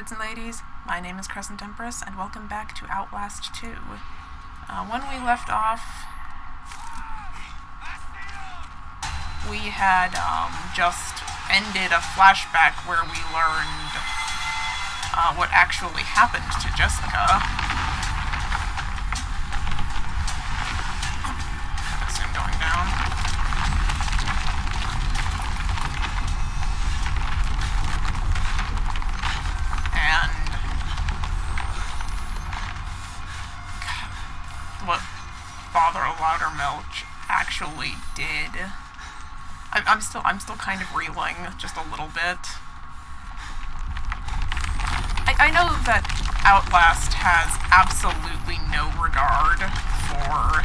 lords and ladies, my name is CrescentEmpress, and welcome back to Outlast 2. When we left off, we had just ended a flashback where we learned what actually happened to Jessica. I assume going down. What Father Loudermilk actually did. I'm still kind of reeling just a little bit. I know that Outlast has absolutely no regard for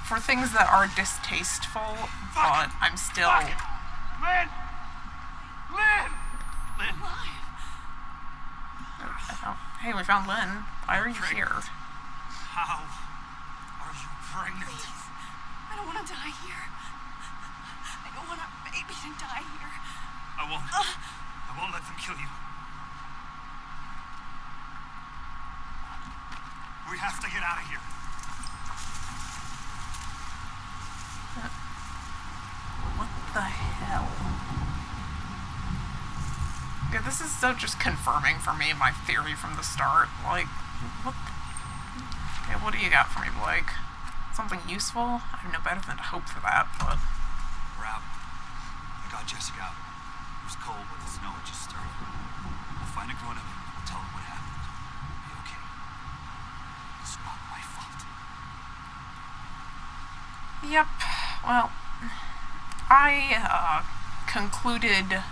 for things that are distasteful, but I'm still Lynn! Hey, we found Lynn. Why are you here? How are you pregnant? Please. I don't want to die here. I don't want our baby to die here. I won't let them kill you. We have to get out of here. What the hell? Yeah, this is so just confirming for me my theory from the start. Like, what? Okay, what do you got for me, Blake? Something useful? I have no better than to hope for that, but... We're out. I got Jessica out. It was cold, but the snow had just started. We'll find a grown-up. We'll tell them what happened. It'll be okay. It's not my fault. Yep. Well, I, concluded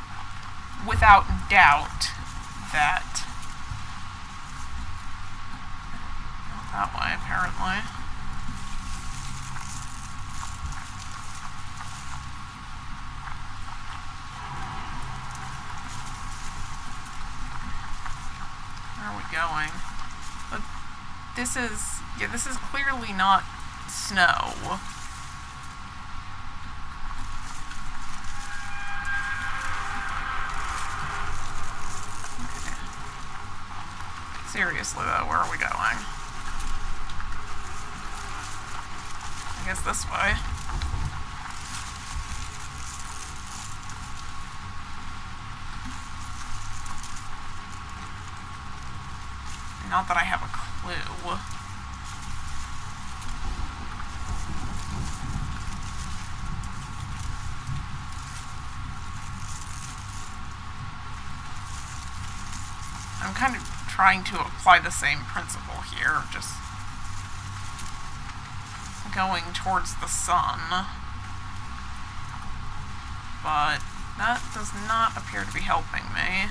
without doubt that... Not that way, apparently. Where are we going? But this is clearly not snow. Seriously though, where are we going? I guess this way. Not that I have a clue. I'm kind of trying to apply the same principle here, just going towards the sun. But that does not appear to be helping me.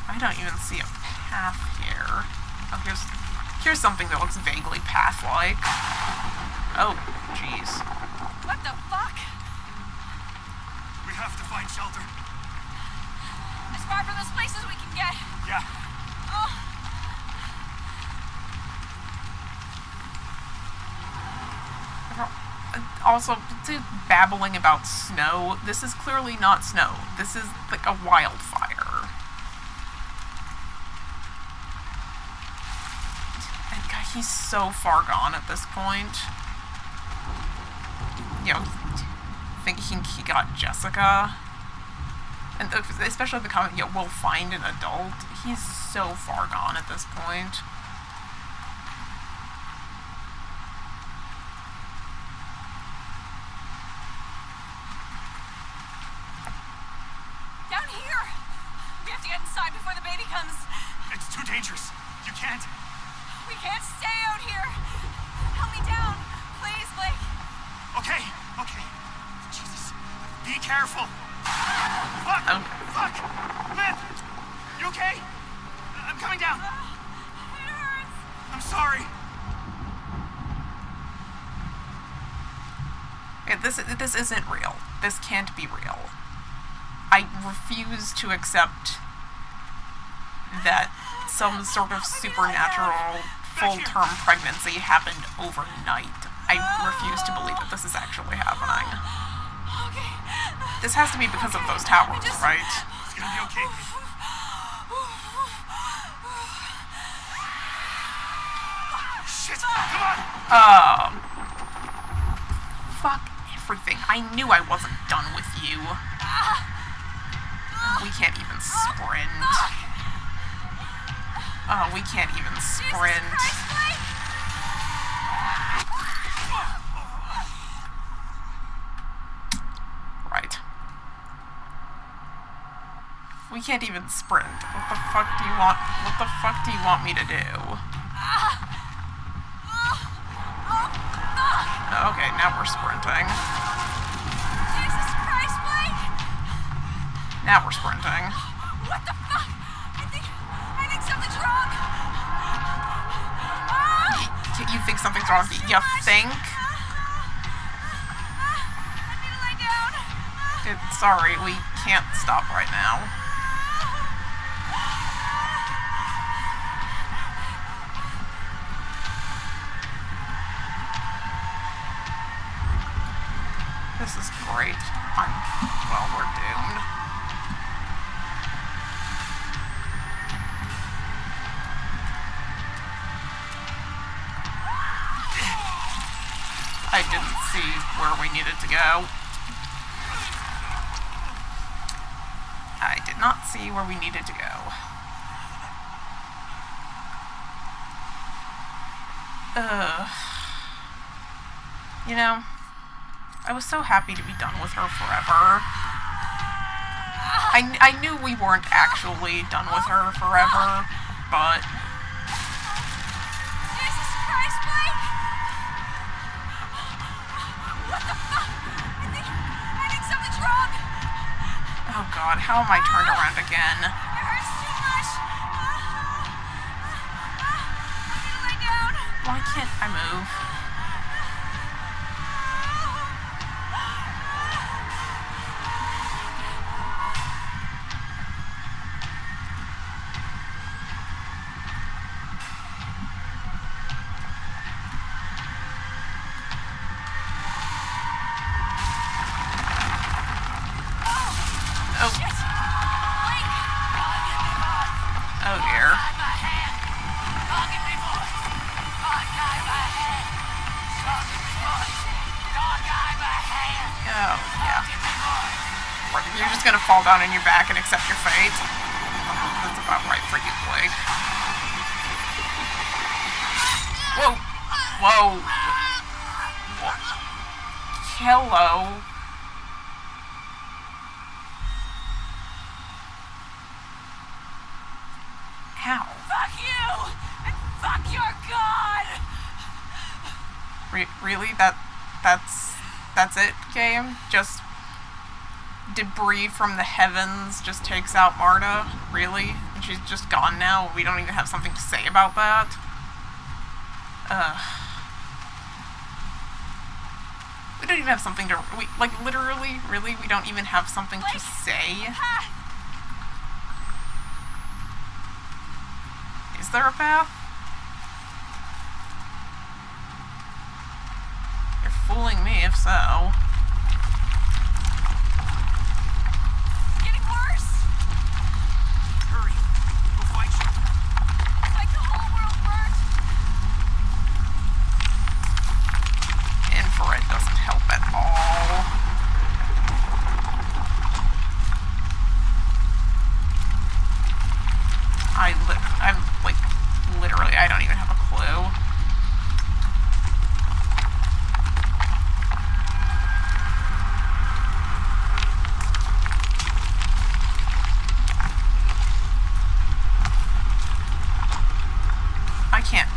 I don't even see a path here. Oh, here's something that looks vaguely path-like. Oh, jeez. What the fuck? We have to find shelter. As far from this place as we can get. Yeah. Oh. Also, babbling about snow, this is clearly not snow. This is like a wildfire. He's so far gone at this point. You know, thinking he got Jessica. And especially the comment, we'll find an adult. He's so far gone at this point. Down here! We have to get inside before the baby comes. It's too dangerous. You can't. We can't stay out here. Help me down. Please, Blake. Okay. Jesus. Be careful. Fuck! Fuck! Lynn! You okay? I'm coming down. It hurts. I'm sorry. Okay, this isn't real. This can't be real. I refuse to accept that some sort of supernatural full-term pregnancy happened overnight. I refuse to believe that this is actually happening. Okay. This has to be because of those towers, right? It's gonna be okay. Shit! Come on! Fuck everything. I knew I wasn't done with you. We can't even sprint. Oh, we can't even sprint. Right. We can't even sprint. What the fuck do you want? What the fuck do you want me to do? Okay, now we're sprinting. Jesus Christ, Blake! Now we're sprinting. What the fuck? I think something's wrong. You think something's wrong? You think? I need to lay down. Sorry, we can't stop right now. This is great. Well, we're doomed. I didn't see where we needed to go. I did not see where we needed to go. You know, I was so happy to be done with her forever. I knew we weren't actually done with her forever, but... Jesus Christ, Blake! What the fuck? I think something's wrong. Oh god, how am I turned around again? It hurts too much. I need to lay down. Why can't I move? Oh dear. Oh, yeah. You're just gonna fall down on your back and accept your fate. That's about right for you, Blake. Whoa! Whoa! Hello. Ow. Fuck you! And fuck your god! Really? That's it, game? Just debris from the heavens just takes out Marta? Really? And she's just gone now? We don't even have something to say about that? We don't even have something to... literally, really? We don't even have something to say? Is there a path? You're fooling me if so. Getting worse! Hurry. We'll find shelter. It's like the whole world burnt. Infrared doesn't help at all. I'm like, literally, I don't even have a clue.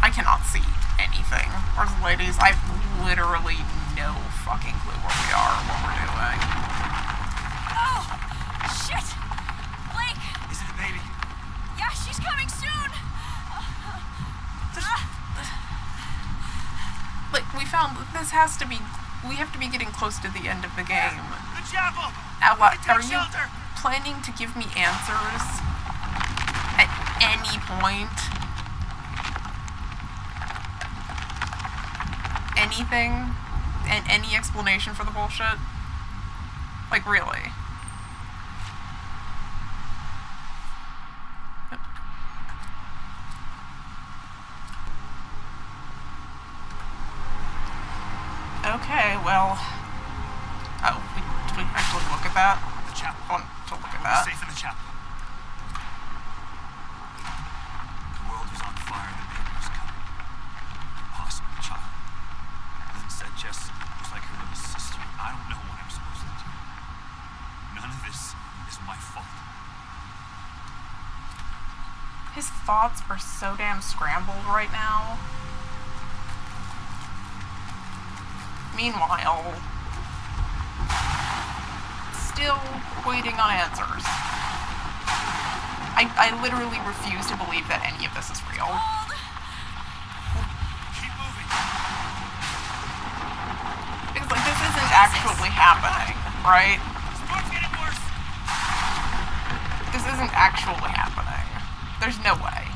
I cannot see anything. Where's the ladies? I've literally no fucking clue where we are or what we're doing. Oh! Shit! Blake! Is it a baby? Yeah, she's coming soon! Like, we found this has to be... We have to be getting close to the end of the game. The chapel! Outlast, We can are take you shelter! planning to give me answers at any point? Anything? And any explanation for the bullshit? Like, really? Okay, well... Oh, did we actually look at that? The chapel. I want to look at We're that. safe in the chapel. The world was on fire and the baby was coming. Impossible, child. Lynn said Jess was like her little sister. I don't know what I'm supposed to do. None of this is my fault. His thoughts are so damn scrambled right now. Meanwhile, still waiting on answers. I literally refuse to believe that any of this is real. Keep moving. Because, like, this isn't actually happening, right? Storm's getting worse. This isn't actually happening. There's no way.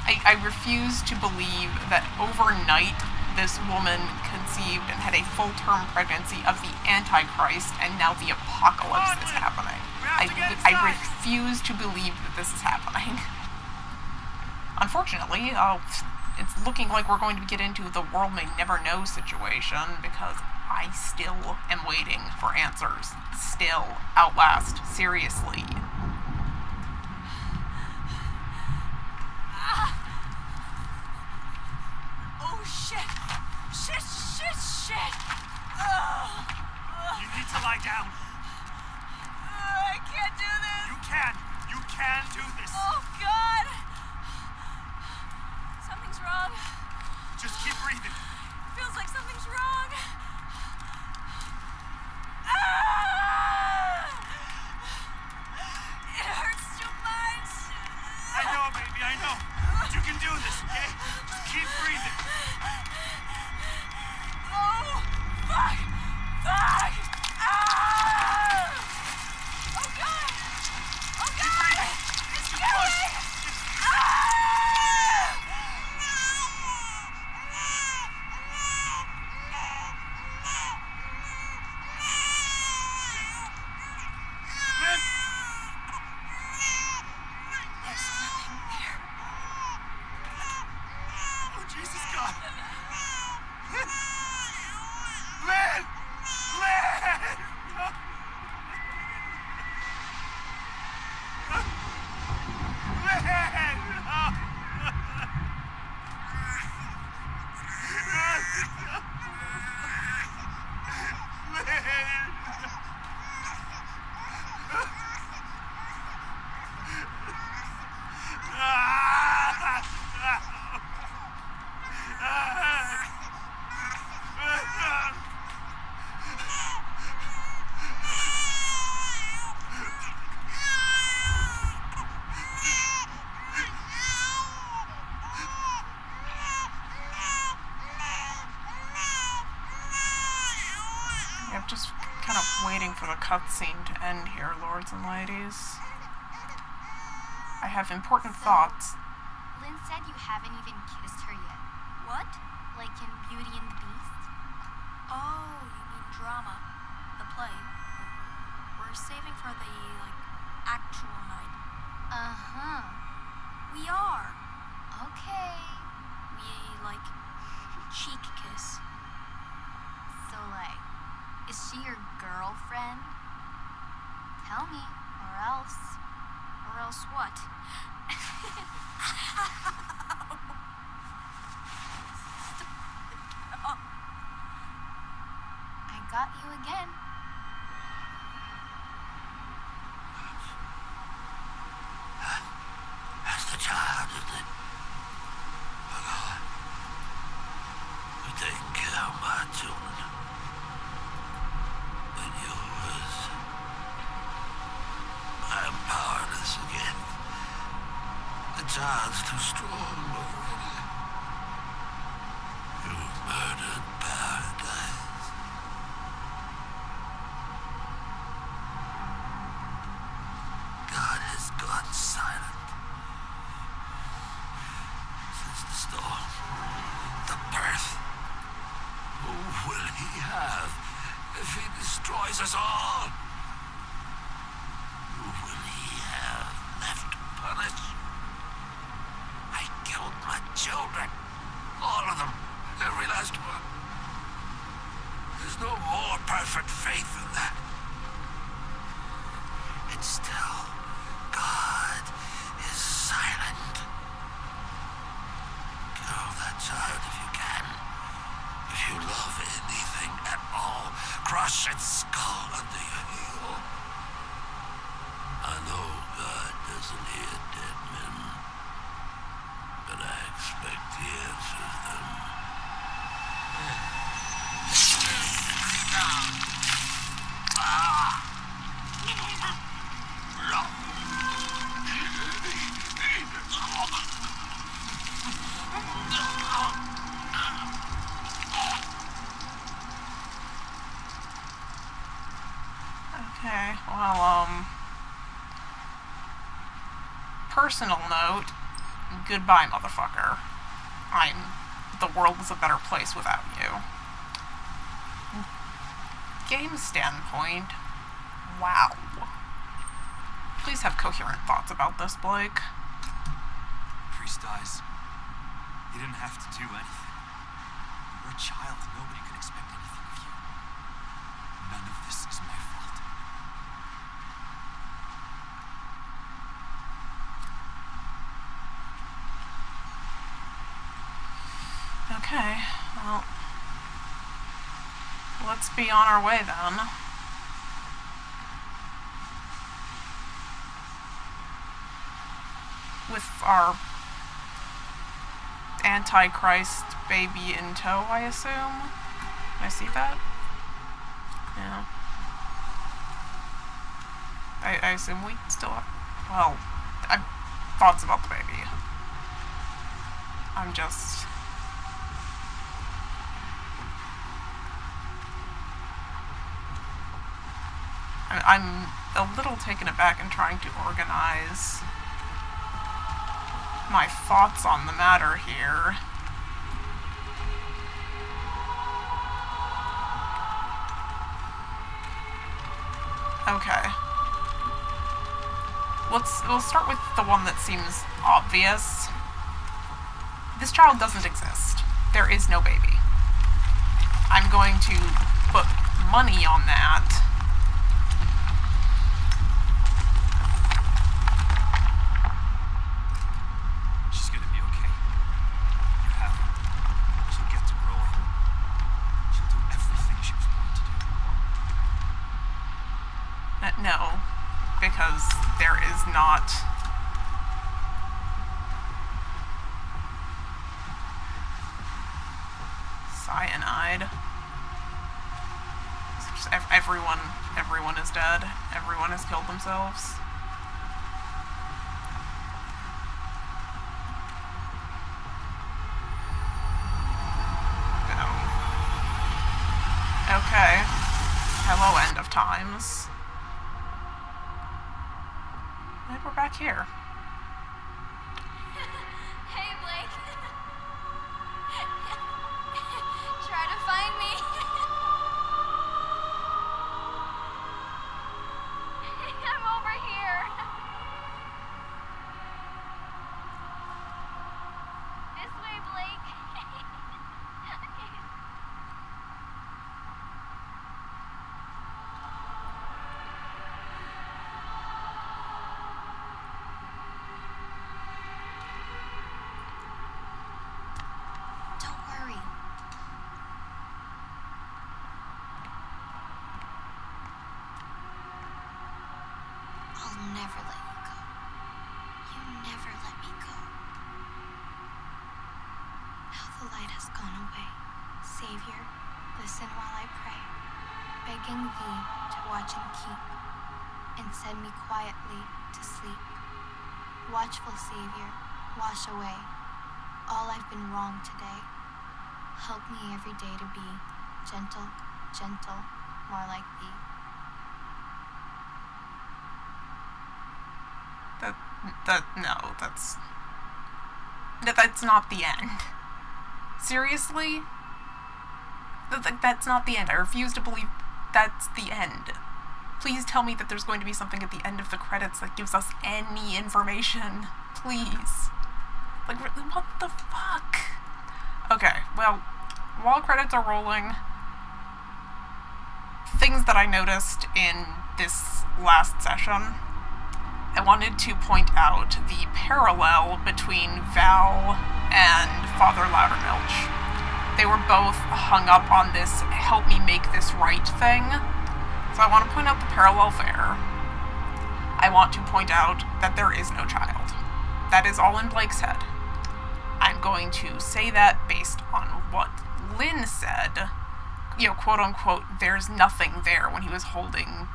I refuse to believe that overnight this woman conceived and had a full-term pregnancy of the Antichrist, and now the apocalypse is happening. I refuse to believe that this is happening. Unfortunately, it's looking like we're going to get into the world may never know situation, because I still am waiting for answers. Still. Outlast. Seriously. Oh, shit. Shit. You need to lie down. I can't do this. You can do this. Oh, God. Something's wrong. Just keep breathing. Feels like something's wrong. It hurts too much. I know, baby, I know. But you can do this, okay? Just keep breathing. Oh, fuck. Oh, God. It's killing. Lynn! There's nothing there. Oh, Jesus, God. Lynn! I'm just kind of waiting for the cutscene to end here, lords and ladies. I have important thoughts. Lynn said you haven't even kissed her yet. What? Like in Beauty and the Beast? Oh, you mean drama. The play. We're saving for the, actual night. Uh-huh. We are. Okay. We, cheek kiss. So, is she your girlfriend? Tell me, or else. Or else what? I got you again. That's the child, isn't it? Oh, God. You're taking care of my children. But yours... I am powerless again. The child's too strong already. You murdered paradise. destroys us all. Who will he have left to punish? I killed my children. All of them. Every last one. There's no more perfect faith than that. And still, God is silent. Kill that child if you can. If you love anything at all, crush its skull under your heel. I know God doesn't hear dead men, but I expect he answers them. Okay, well, personal note, goodbye, motherfucker. The world is a better place without you. Game standpoint, wow. Please have coherent thoughts about this, Blake. Priest dies. You didn't have to do anything. You're a child. Nobody could expect anything of you. None of this is my fault. Okay, well, let's be on our way then. With our Antichrist baby in tow, I assume? Can I see that? Yeah. I assume we still have... Well, I've thoughts about the baby. I'm just... I'm a little taken aback and trying to organize my thoughts on the matter here. Okay. We'll start with the one that seems obvious. This child doesn't exist. There is no baby. I'm going to put money on that. She's gonna be okay. You have her. She'll get to grow up. She'll do everything she was born to do. No, because there is not... cyanide. It's just everyone is dead. Everyone has killed themselves. Okay. Hello, end of times. And we're back here. Hey, Blake. Try to find me. I'm over here. This way, Blake. Don't worry. I'll never let you go. You never let me go. Now the light has gone away. Savior, listen while I pray, begging thee to watch and keep, and send me quietly to sleep. Watchful Savior, wash away all I've been wrong today. Help me every day to be gentle, gentle, more like thee. That's not the end. Seriously? That's not the end. I refuse to believe that's the end. Please tell me that there's going to be something at the end of the credits that gives us any information. Please. Like, what the fuck? Okay, well, while credits are rolling, things that I noticed in this last session, I wanted to point out the parallel between Val and Father Loudermilch. They were both hung up on this help me make this right thing. So I want to point out the parallel there. I want to point out that there is no child. That is all in Blake's head. I'm going to say that based on what Lynn said. You know, quote unquote, there's nothing there when he was holding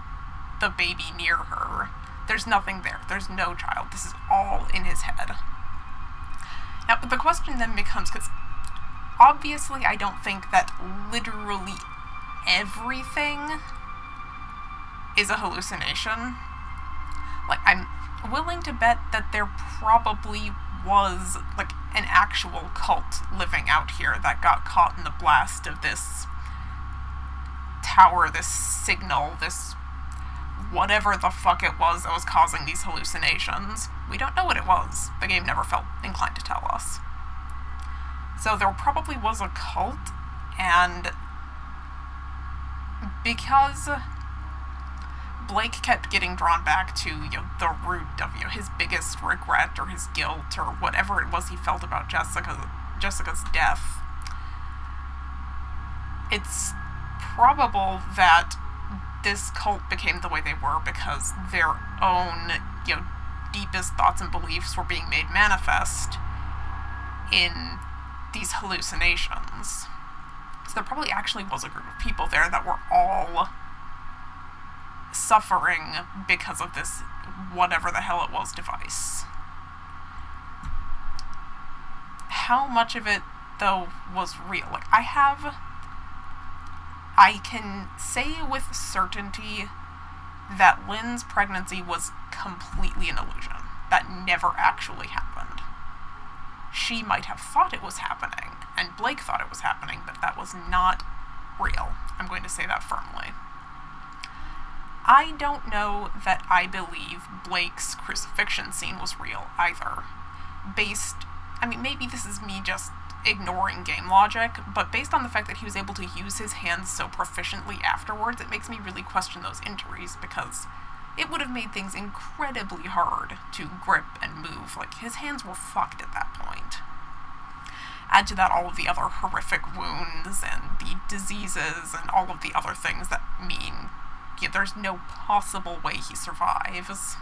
the baby near her. There's nothing there. There's no child. This is all in his head. Now, the question then becomes, because obviously I don't think that literally everything is a hallucination. Like, I'm willing to bet that there probably was, like, an actual cult living out here that got caught in the blast of this tower, this signal, this whatever the fuck it was that was causing these hallucinations. We don't know what it was. The game never felt inclined to tell us. So there probably was a cult, and because Blake kept getting drawn back to, you know, the root of, you know, his biggest regret or his guilt or whatever it was he felt about Jessica's death, it's probable that this cult became the way they were because their own, you know, deepest thoughts and beliefs were being made manifest in these hallucinations. So there probably actually was a group of people there that were all suffering because of this whatever the hell it was device. How much of it, though, was real? Like, I can say with certainty that Lynn's pregnancy was completely an illusion. That never actually happened. She might have thought it was happening, and Blake thought it was happening, but that was not real. I'm going to say that firmly. I don't know that I believe Blake's crucifixion scene was real either. Maybe this is me just ignoring game logic, but based on the fact that he was able to use his hands so proficiently afterwards, it makes me really question those injuries, because it would have made things incredibly hard to grip and move. Like, his hands were fucked at that point. Add to that all of the other horrific wounds and the diseases and all of the other things that mean, yeah, there's no possible way he survives.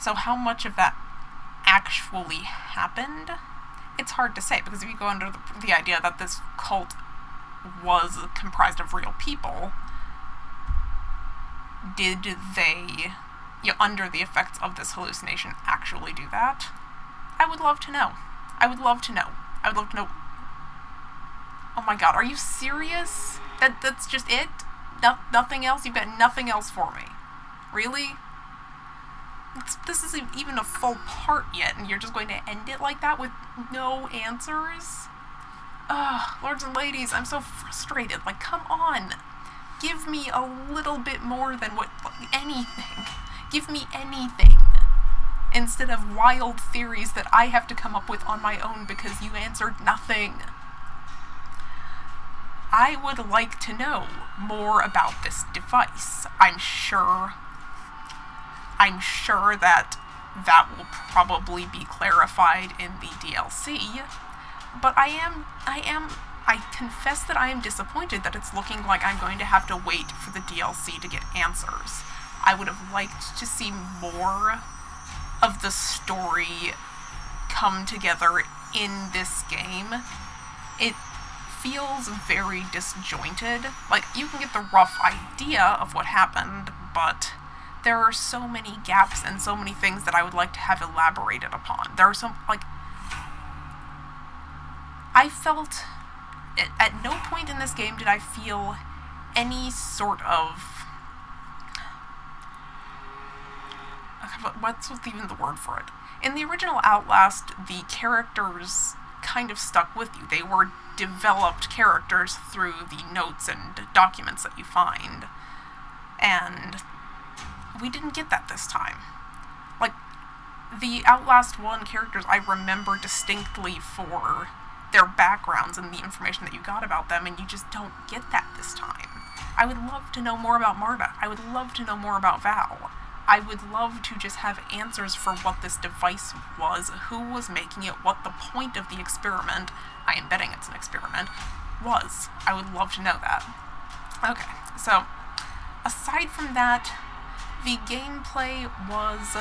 So how much of that actually happened? It's hard to say, because if you go under the idea that this cult was comprised of real people, did they, under the effects of this hallucination, actually do that? I would love to know. I would love to know. Oh my god, are you serious? That's just it? Nothing else? You've got nothing else for me? Really? This isn't even a full part yet, and you're just going to end it like that with no answers? Ugh, lords and ladies, I'm so frustrated. Like, come on. Give me a little bit more than anything. Give me anything. Instead of wild theories that I have to come up with on my own because you answered nothing. I would like to know more about this device. I'm sure that will probably be clarified in the DLC, but I confess that I am disappointed that it's looking like I'm going to have to wait for the DLC to get answers. I would have liked to see more of the story come together in this game. It feels very disjointed. Like, you can get the rough idea of what happened, but there are so many gaps and so many things that I would like to have elaborated upon. There are some, I felt, at no point in this game did I feel any sort of, what's even the word for it? In the original Outlast, the characters kind of stuck with you. They were developed characters through the notes and documents that you find. And we didn't get that this time. Like, the Outlast 1 characters I remember distinctly for their backgrounds and the information that you got about them, and you just don't get that this time. I would love to know more about Marta. I would love to know more about Val. I would love to just have answers for what this device was, who was making it, what the point of the experiment, I am betting it's an experiment, was. I would love to know that. Okay, so, aside from that, the gameplay was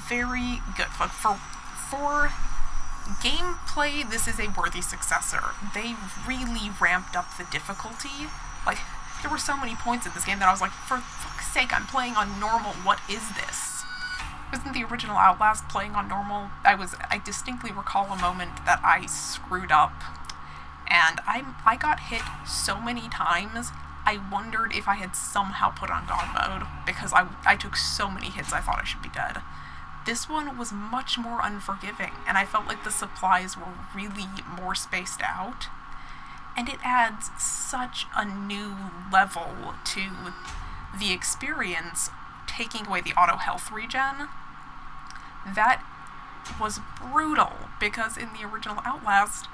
very good. For gameplay, this is a worthy successor. They really ramped up the difficulty. Like, there were so many points in this game that I was like, for fuck's sake, I'm playing on normal, what is this? Wasn't the original Outlast playing on normal? I distinctly recall a moment that I screwed up, and I got hit so many times, I wondered if I had somehow put on God mode, because I took so many hits I thought I should be dead. This one was much more unforgiving, and I felt like the supplies were really more spaced out. And it adds such a new level to the experience, taking away the auto health regen. That was brutal, because in the original Outlast,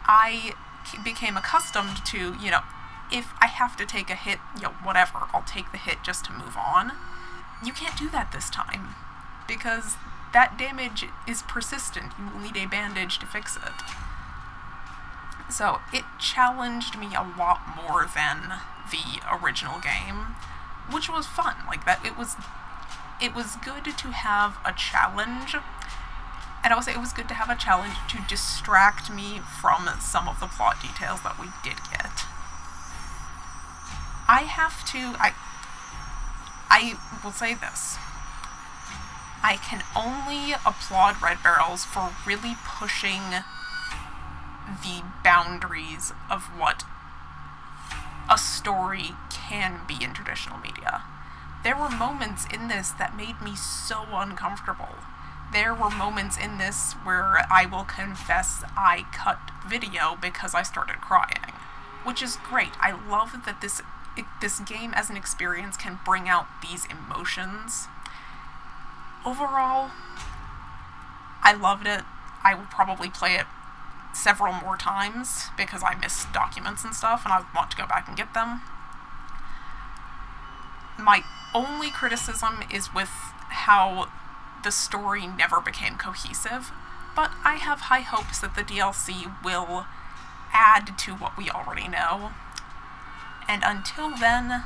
I became accustomed to, if I have to take a hit, whatever, I'll take the hit just to move on. You can't do that this time, because that damage is persistent. You will need a bandage to fix it. So, it challenged me a lot more than the original game, which was fun. Like, that, it was good to have a challenge, and I would say it was good to have a challenge to distract me from some of the plot details that we did get. I will say this. I can only applaud Red Barrels for really pushing the boundaries of what a story can be in traditional media. There were moments in this that made me so uncomfortable. There were moments in this where I will confess I cut video because I started crying, which is great. I love that this game as an experience can bring out these emotions. Overall, I loved it. I will probably play it several more times because I missed documents and stuff and I want to go back and get them. My only criticism is with how the story never became cohesive, but I have high hopes that the DLC will add to what we already know. And until then,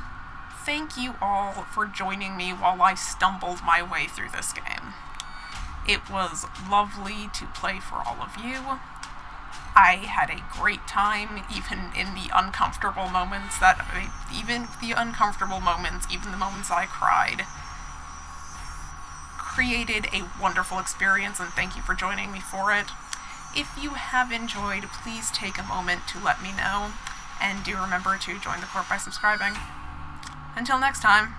thank you all for joining me while I stumbled my way through this game. It was lovely to play for all of you. I had a great time, even in the uncomfortable moments even the moments I cried, created a wonderful experience, and thank you for joining me for it. If you have enjoyed, please take a moment to let me know, and do remember to join the court by subscribing. Until next time.